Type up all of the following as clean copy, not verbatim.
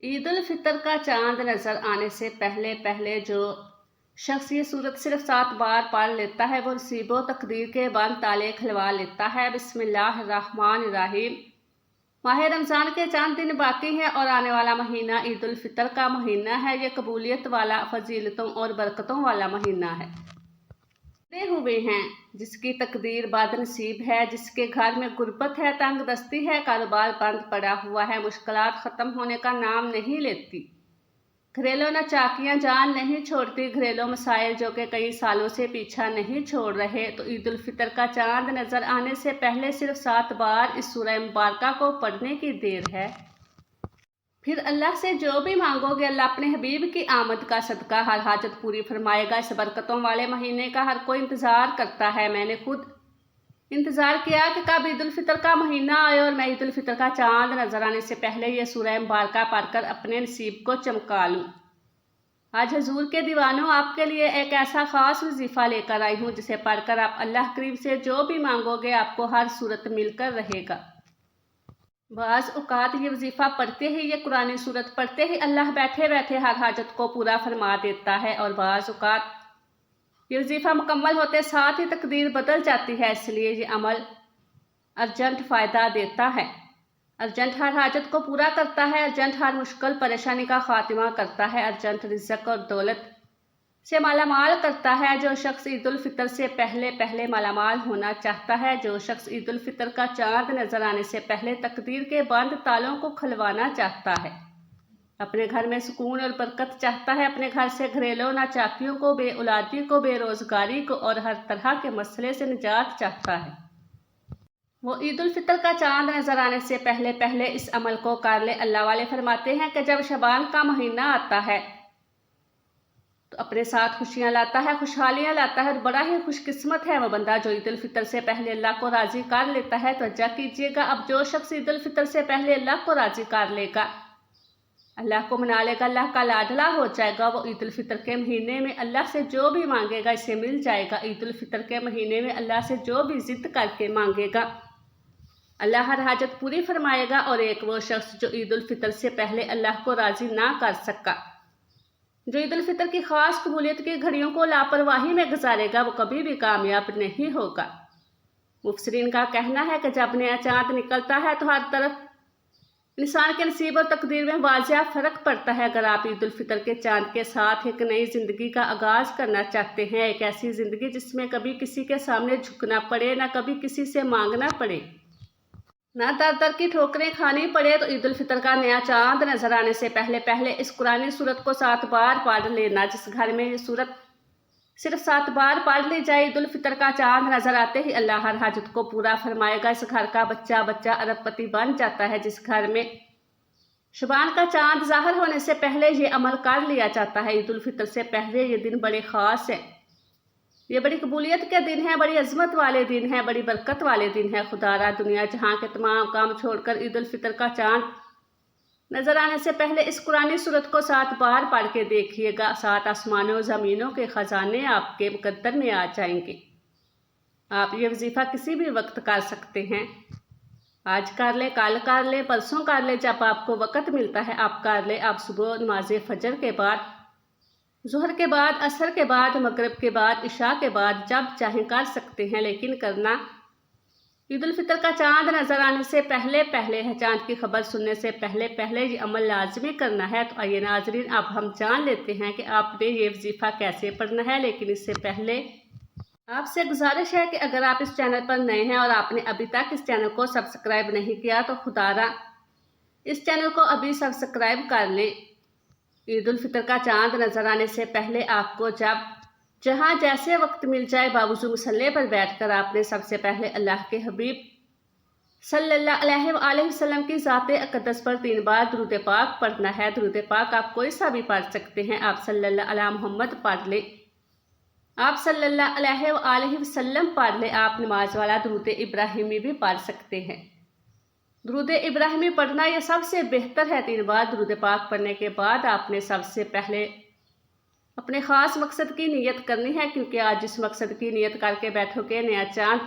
ईद उल फितर का चांद नजर आने से पहले पहले जो शख्स ये सूरत सिर्फ 7 बार पढ़ लेता है वो नसीबो तकदीर के बंद ताले खुलवा लेता है। बिस्मिल्लाहिर्रहमानिर्रहीम। माह रमज़ान के चंद दिन बाकी हैं और आने वाला महीना ईद उल फितर का महीना है। ये कबूलियत वाला, फजीलतों और बरकतों वाला महीना है। गिने हुए हैं जिसकी तकदीर बदनसीब है, जिसके घर में गुर्बत है, तंग दस्ती है, कारोबार बंद पड़ा हुआ है, मुश्किलात खत्म होने का नाम नहीं लेती। घरेलू नाचाकियां जान नहीं छोड़ती, घरेलू मसाइल जो कि कई सालों से पीछा नहीं छोड़ रहे। तो ईद उल फितर का चांद नजर आने से पहले सिर्फ 7 बार इस सूरह मुबारका को पढ़ने की देर है। फिर अल्लाह से जो भी मांगोगे अल्लाह अपने हबीब की आमद का सदका हर हाजत पूरी फरमाएगा। इस बरकतों वाले महीने का हर कोई इंतज़ार करता है। मैंने खुद इंतज़ार किया कि कब ईद उल फितर का महीना आए और मैं ईद उल फितर का चांद नजर आने से पहले ये सूरह मुबारका पढ़कर अपने नसीब को चमका लूँ। आज हजूर के दीवानों आपके लिए एक ऐसा ख़ास वजीफ़ा लेकर आई हूँ जिसे पढ़कर आप अल्लाह करीम से जो भी मांगोगे आपको हर सूरत मिलकर रहेगा। बाज़ औक़ात ये वजीफ़ा पढ़ते ही, ये कुरानी सूरत पढ़ते ही अल्लाह बैठे बैठे हर हाजत को पूरा फरमा देता है और बाज़ औक़ात ये वजीफ़ा मुकम्मल होते साथ ही तकदीर बदल जाती है। इसलिए ये अमल अर्जेंट फ़ायदा देता है, अर्जेंट हर हाजत को पूरा करता है, अर्जेंट हर मुश्किल परेशानी का खात्मा करता है, अर्जेंट रिज़्क़ और दौलत से मालामाल करता है। जो शख्स ईद उल फितर से पहले पहले मालामाल होना चाहता है, जो शख्स ईद उल फितर का चांद नजर आने से पहले तकदीर के बंद तालों को खुलवाना चाहता है, अपने घर में सुकून और बरकत चाहता है, अपने घर से घरेलू नाचाकियों को, बेऔलादी को, बेरोजगारी को और हर तरह के मसले से निजात चाहता है, वो ईद उल फितर का चांद नजर आने से पहले पहले इस अमल को कर ले। अल्लाह वाले फरमाते हैं कि जब शबान का महीना आता है तो अपने साथ खुशियां लाता है, खुशहालियां लाता है और बड़ा ही खुशकिस्मत है वो बंदा जो ईद उल फितर से पहले अल्लाह को राजी कर लेता है। तो अच्छा कीजिएगा, अब जो शख्स ईद उल फितर से पहले अल्लाह को राजी कर लेगा, अल्लाह को मना लेगा, अल्लाह का लाडला हो जाएगा, वो ईद उल फितर के महीने में अल्लाह से जो भी मांगेगा इसे मिल जाएगा। ईद उल फितर के महीने में अल्लाह से जो भी जिद करके मांगेगा अल्लाह हर हाजत पूरी फरमाएगा। और एक वो शख्स जो ईद उल फितर से पहले अल्लाह को राजी ना कर सका, जो ईद उल फितर की खास कबूलियत की घड़ियों को लापरवाही में गुजारेगा, वो कभी भी कामयाब नहीं होगा। मुफसरीन का कहना है कि जब नया चांद निकलता है तो हर तरफ इंसान के नसीब और तकदीर में वाजिया फ़र्क पड़ता है। अगर आप ईद उल फितर के चांद के साथ एक नई ज़िंदगी का आगाज़ करना चाहते हैं, एक ऐसी ज़िंदगी जिसमें कभी किसी के सामने झुकना पड़े, ना कभी किसी से मांगना पड़े, ना दर दर की ठोकरें खानी पड़े, तो ईद उल फितर का नया चांद नजर आने से पहले पहले इस कुरानी सूरत को 7 बार पढ़ लेना। जिस घर में ये सूरत सिर्फ 7 बार पढ़ ली जाए, ईद उल फितर का चांद नजर आते ही अल्लाह हर हाजत को पूरा फरमाएगा। इस घर का बच्चा बच्चा अरबपति बन जाता है। जिस घर में शबान का चांद ज़ाहिर होने से पहले ये अमल कर लिया जाता है, ईद उल फितर से पहले ये दिन बड़े ख़ास है, ये बड़ी कबूलियत के दिन है, बड़ी अजमत वाले दिन है, बड़ी बरकत वाले दिन है। खुदारा दुनिया जहाँ के तमाम काम छोड़कर ईद उल फितर का चांद नजर आने से पहले इस कुरानी सूरत को 7 बार पढ़ के देखिएगा। 7 आसमानों ज़मीनों के ख़जाने आपके मुकद्दर में आ जाएंगे। आप ये वजीफ़ा किसी भी वक्त कर सकते हैं, आज कर ले, कल कर ले, परसों कर ले, जब आपको वक़्त मिलता है आप कर ले। आप सुबह नमाज फजर के बाद, ज़ोहर के बाद, असर के बाद, मगरिब के बाद, इशा के बाद, जब चाहें कर सकते हैं, लेकिन करना ईद उल फितर का चांद नजर आने से पहले पहले है। चांद की खबर सुनने से पहले पहले ये अमल लाजमी करना है। तो आइए नाजरीन, अब हम जान लेते हैं कि आपने ये वजीफ़ा कैसे पढ़ना है। लेकिन इससे पहले आपसे गुजारिश है कि अगर आप इस चैनल पर नए हैं और आपने अभी तक इस चैनल को सब्सक्राइब नहीं किया तो खुदारा इस चैनल को अभी सब्सक्राइब कर लें। ईद उल फितर का चांद नजर आने से पहले आपको जहाँ जैसे वक्त मिल जाए बावजूद मुसल्ले पर बैठकर आपने सबसे पहले अल्लाह के हबीब सल्लल्लाहु अलैहि वसल्लम की ज़ाते अक़दस पर 3 बार दुरूद पाक पढ़ना है। दुरूद पाक आप कोई सा भी पढ़ सकते हैं। आप सल्लल्लाहु अला मोहम्मद पढ़ ले, आप सल्लल्लाहु अलैहि वसल्लम पढ़ ले, आप नमाज वाला दुरूद इब्राहिमी भी पढ़ सकते हैं। दुरूद इब्राहिमी पढ़ना यह सबसे बेहतर है। 3 बार दुरूद पाक पढ़ने के बाद आपने सबसे पहले अपने ख़ास मकसद की नीयत करनी है, क्योंकि आज जिस मकसद की नीयत करके बैठोगे नया चांद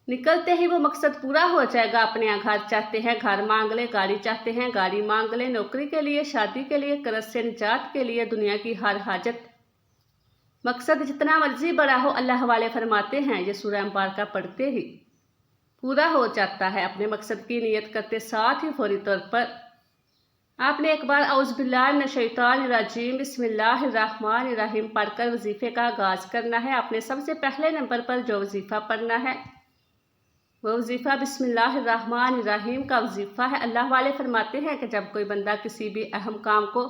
निकलते ही वो मकसद पूरा हो जाएगा। अपने यहाँ घर चाहते हैं घर मांग ले, गाड़ी चाहते हैं गाड़ी मांग ले, नौकरी के लिए, शादी के लिए, कर्ज से निजात के लिए, दुनिया की हर हाजत। मकसद जितना मर्जी बड़ा हो, अल्लाह वाले फरमाते हैं ये सूरह मुबारका पढ़ते ही पूरा हो जाता है। अपने मकसद की नियत करते साथ ही फौरी तौर पर आपने एक बार औज़ बिल्लाहि मिनश शैतानिर रजीम बिस्मिल्लाहिर्रहमानिर्रहीम पढ़कर वजीफे का आगाज़ करना है। आपने सबसे पहले नंबर पर जो वजीफ़ा पढ़ना है वो वजीफ़ा बिस्मिल्लाहिर्रहमानिर्रहीम का वजीफ़ा है। अल्लाह वाले फरमाते हैं कि जब कोई बंदा किसी भी अहम काम को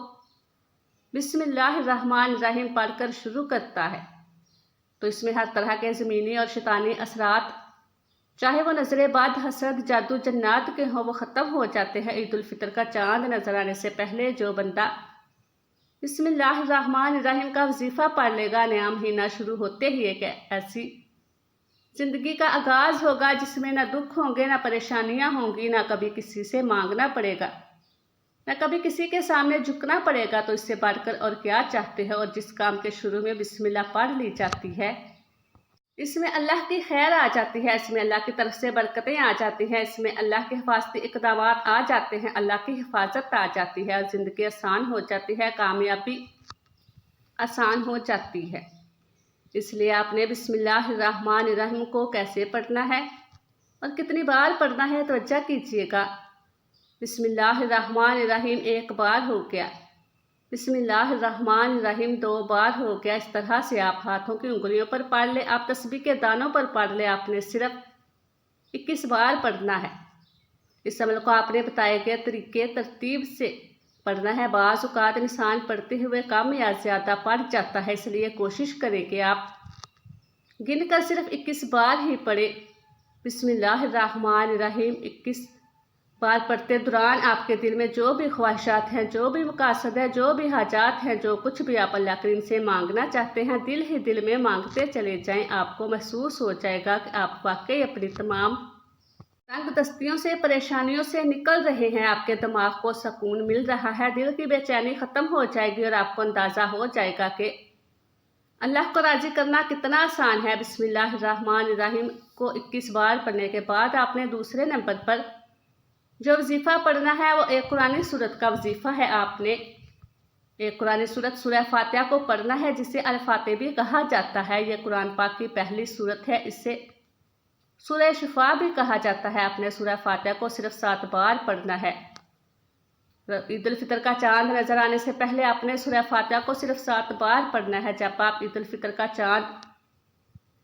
बिस्मिल्लाहिर्रहमानिर्रहीम पढ़कर शुरू करता है तो इसमें हर तरह के ज़मीनी और शैतानी असरात, चाहे वो नज़र बद, हसद, जादू, जन्नात के हों, वो ख़त्म हो जाते हैं। ईद उल फितर का चाँद नज़र आने से पहले जो बंदा बिस्मिल्लाहिर्रहमानिर्रहीम का वजीफ़ा पढ़ लेगा, नया महीना शुरू होते ही एक ऐसी ज़िंदगी का आगाज़ होगा जिसमें ना दुख होंगे, ना परेशानियां होंगी, ना कभी किसी से मांगना पड़ेगा, ना कभी किसी के सामने झुकना पड़ेगा। तो इससे बढ़कर और क्या चाहते हैं। और जिस काम के शुरू में बिस्मिल्लाह पढ़ ली जाती है इसमें अल्लाह की खैर आ जाती है, इसमें अल्लाह की तरफ से बरकतें आ जाती हैं, इसमें अल्लाह के हिफाजती इक़दामात आ जाते हैं, अल्लाह की हिफाजत आ जाती है और ज़िंदगी आसान हो जाती है, कामयाबी आसान हो जाती है। इसलिए आपने बिस्मिल्लाहिर्रहमानिर्रहीम को कैसे पढ़ना है और कितनी बार पढ़ना है तवज्जो कीजिएगा। बिस्मिल्लाहिर्रहमानिर्रहीम एक बार हो गया, बिस्मिल्लाहिर्रहमानिर्रहीम 2 बार हो गया। इस तरह से आप हाथों की उंगलियों पर पढ़ ले, आप तस्बीह के दानों पर पढ़ ले। आपने सिर्फ 21 बार पढ़ना है। इस अमल को आपने बताए गए तरीके तरतीब से पढ़ना है। बाज़ औक़ात इंसान पढ़ते हुए कम या ज़्यादा पढ़ जाता है, इसलिए कोशिश करें कि आप गिनकर सिर्फ 21 बार ही पढ़े। बिस्मिल्लाहिर्रहमानिर्रहीम 21 बार पढ़ते दौरान आपके दिल में जो भी ख्वाहिशात हैं, जो भी मकासद है, जो भी हाजात हैं, जो कुछ भी आप अल्लाह करीम से मांगना चाहते हैं, दिल ही दिल में मांगते चले जाएं। आपको महसूस हो जाएगा कि आप वाकई अपनी तमाम तंग दस्तियों से, परेशानियों से निकल रहे हैं। आपके दिमाग को सुकून मिल रहा है, दिल की बेचैनी ख़त्म हो जाएगी और आपको अंदाज़ा हो जाएगा कि अल्लाह को राज़ी करना कितना आसान है। बिस्मिल्लाहिर्रहमानिर्रहीम को 21 बार पढ़ने के बाद आपने दूसरे नंबर पर जो वजीफ़ा पढ़ना है वो एक कुरानी सूरत का वजीफ़ा है। आपने एक कुरानी सूरत सूरह फातिहा को पढ़ना है, जिसे अल फातिहा भी कहा जाता है। यह कुरान पाक की पहली सूरत है, इससे सूरह शिफा भी कहा जाता है। आपने सूरह फातिहा को सिर्फ 7 बार पढ़ना है। ईद उल फितर का चाँद नज़र आने से पहले आपने सूरह फातिहा को सिर्फ 7 बार पढ़ना है। जब आप ईद उल फितर का चाँद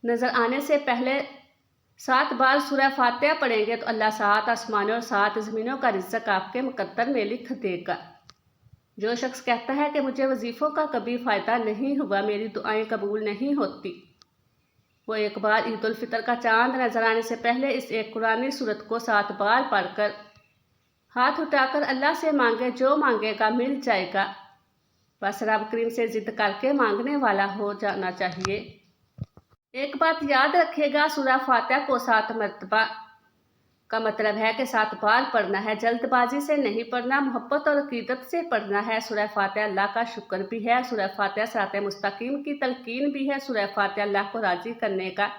नज़र आने से पहले 7 बार सूरह फातिहा पढ़ेंगे तो अल्लाह 7 आसमानों और 7 ज़मीनों का रिज़्क़ आपके मुक़द्दर में लिख देगा। जो शख्स कहता है कि मुझे वजीफ़ों का कभी फ़ायदा नहीं हुआ, मेरी दुआएं कबूल नहीं होती, वो एक बार ईद उल फितर का चाँद नज़र आने से पहले इस एक कुरानी सूरत को 7 बार पढ़कर हाथ उठाकर अल्लाह से मांगे, जो मांगेगा मिल जाएगा। बस रब करीम से ज़िद करके मांगने वाला हो जाना चाहिए। एक बात याद रखिएगा, सूरह फातिहा को 7 मरतबा का मतलब है कि 7 बार पढ़ना है। जल्दबाजी से नहीं पढ़ना, मोहब्बत और अकीदत से पढ़ना है। सूरह फातिहा अल्लाह का शुक्र भी है, सूरह फातिहा सिराते मुस्तकीम की तलकीन भी है, सूरह फातिहा अल्लाह को राज़ी करने का,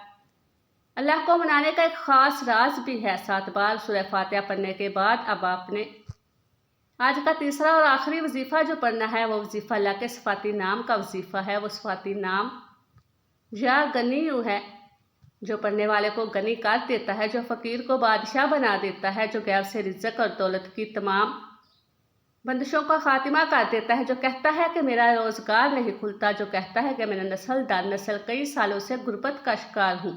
अल्लाह को मनाने का एक ख़ास राज भी है। 7 बार सूरह फातिहा पढ़ने के बाद अब आपने आज का तीसरा और आखिरी वजीफ़ा जो पढ़ना है वो वजीफ़ा अल्लाह के सिफाती नाम का वजीफ़ा है। वो सिफाती नाम या गनीयू है, जो पढ़ने वाले को गनी कर देता है, जो फ़कीर को बादशाह बना देता है, जो गैब से रिज़्क़ और दौलत की तमाम बंदिशों का खात्मा कर देता है, जो कहता है कि मेरा रोज़गार नहीं खुलता, जो कहता है कि मैं नस्ल दर नस्ल कई सालों से गुर्बत का शिकार हूँ।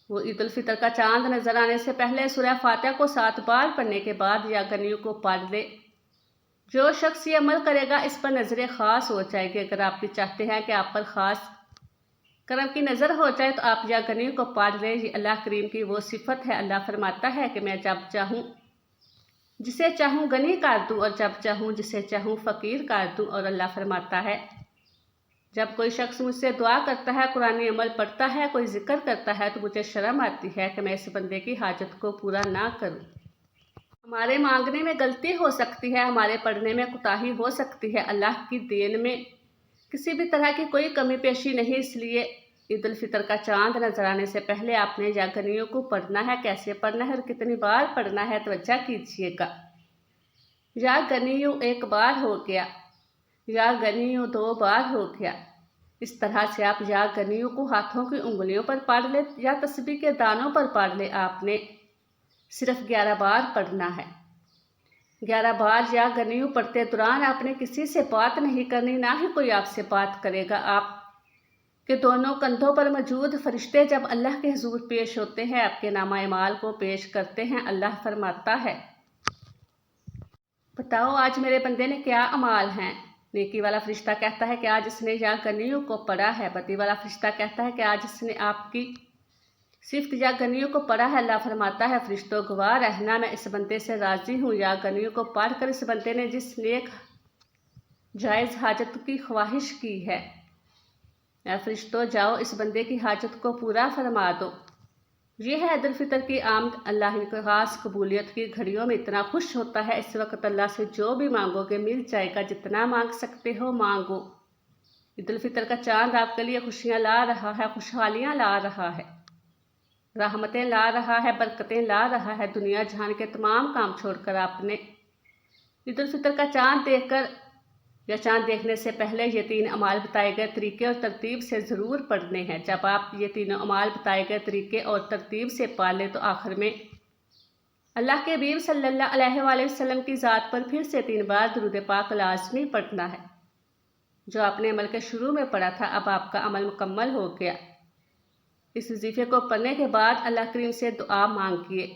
वो ईद उल फितर का चाँद नज़र आने से पहले सूरह फातिहा को 7 बार पढ़ने के बाद या गनियों को पढ़ ले। जो शख्स ये अमल करेगा इस पर नज़र ख़ास हो जाएगी। अगर आप भी चाहते हैं कि आप पर ख़ास करम की नज़र हो जाए तो आप या गनियों को पढ़ ले। ये अल्लाह करीम की वो सिफत है। अल्लाह फरमाता है कि मैं जब चाहूँ जिसे चाहूँ गनी कर दूँ और जब चाहूँ जिसे चाहूँ फ़कीर कर दूँ। और अल्लाह फरमाता है जब कोई शख्स मुझसे दुआ करता है, कुरानी अमल पढ़ता है, कोई जिक्र करता है, तो मुझे शर्म आती है कि मैं इस बंदे की हाजत को पूरा ना करूं। हमारे मांगने में गलती हो सकती है, हमारे पढ़ने में कोताही हो सकती है। अल्लाह की देन में किसी भी तरह की कोई कमी पेशी नहीं, इसलिए عید الفطر کا چاند نظر آنے سے پہلے آپ نے یا گنیوں کو پڑھنا ہے، کیسے پڑھنا ہے اور کتنی بار پڑھنا ہے، توجہ کیجیے گا۔ یا گنیوں ایک بار ہو گیا، یا گنیوں 2 بار ہو گیا۔ اس طرح سے آپ یا گنیوں کو ہاتھوں کی انگلیوں پر پڑھ لیں یا تسبیح کے دانوں پر پڑھ لیں۔ آپ نے صرف 11 بار پڑھنا ہے۔ 11 بار یا گنیوں پڑھتے دوران آپ نے کسی سے بات نہیں کرنی، نہ ہی کوئی آپ سے بات کرے گا۔ آپ کے دونوں کندھوں پر موجود فرشتے جب اللہ کے حضور پیش ہوتے ہیں، آپ کے نامہ اعمال کو پیش کرتے ہیں۔ اللہ فرماتا ہے، بتاؤ آج میرے بندے نے کیا اعمال ہیں؟ نیکی والا فرشتہ کہتا ہے کہ آج اس نے یا گنیوں کو پڑھا ہے۔ بدی والا فرشتہ کہتا ہے کہ آج اس نے آپ کی صفت یا گنیوں کو پڑھا ہے۔ اللہ فرماتا ہے، فرشتوں گواہ رہنا، میں اس بندے سے راضی ہوں۔ یا گنیوں کو پڑھ کر اس بندے نے جس نیک جائز حاجت کی خواہش کی ہے، اے فرشتوں جاؤ اس بندے کی حاجت کو پورا فرما دو۔ یہ ہے عید الفطر کی آمد۔ اللہ ان کی خاص قبولیت کی گھڑیوں میں اتنا خوش ہوتا ہے، اس وقت اللہ سے جو بھی مانگو گے مل جائے گا، جتنا مانگ سکتے ہو مانگو۔ عید الفطر کا چاند آپ کے لیے خوشیاں لا رہا ہے، خوشحالیاں لا رہا ہے، رحمتیں لا رہا ہے، برکتیں لا رہا ہے۔ دنیا جہان کے تمام کام چھوڑ کر آپ نے عید الفطر کا چاند دیکھ کر یا چاند دیکھنے سے پہلے یہ 3 اعمال بتائے گئے طریقے اور ترتیب سے ضرور پڑھنے ہیں۔ جب آپ یہ تینوں اعمال بتائے گئے طریقے اور ترتیب سے پڑھ لیں تو آخر میں اللہ کے حبیب صلی اللہ علیہ وآلہ وسلم کی ذات پر پھر سے 3 بار درود پاک لازمی پڑھنا ہے۔ جو آپ نے عمل کے شروع میں پڑھا تھا، اب آپ کا عمل مکمل ہو گیا۔ اس وظیفے کو پڑھنے کے بعد اللہ کریم سے دعا مانگیے۔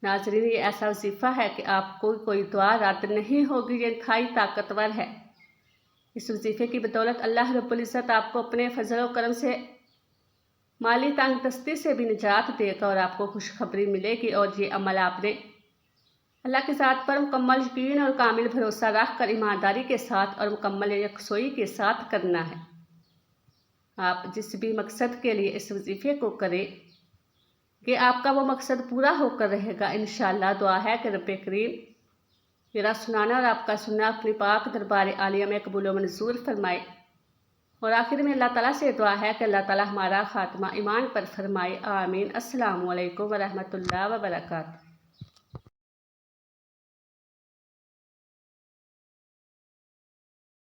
ناظرین، یہ ایسا وظیفہ ہے کہ آپ کو کوئی دعا رد نہیں ہوگی، یہ انتہائی طاقتور ہے۔ اس وظیفے کی بدولت اللہ رب العزت آپ کو اپنے فضل و کرم سے مالی تنگ دستی سے بھی نجات دے گا اور آپ کو خوشخبری ملے گی۔ اور یہ عمل آپ نے اللہ کی ذات پر مکمل یقین اور کامل بھروسہ رکھ کر ایمانداری کے ساتھ اور مکمل یکسوئی کے ساتھ کرنا ہے۔ آپ جس بھی مقصد کے لیے اس وظیفے کو کریں کہ آپ کا وہ مقصد پورا ہو کر رہے گا انشاءاللہ۔ دعا ہے کہ رب کریم میرا سنانا اور آپ کا سننا اپنی پاک دربار عالیہ میں قبول و منظور فرمائے۔ اور آخر میں اللہ تعالیٰ سے دعا ہے کہ اللہ تعالیٰ ہمارا خاتمہ ایمان پر فرمائے، آمین۔ السلام علیکم ورحمۃ اللہ وبرکاتہ۔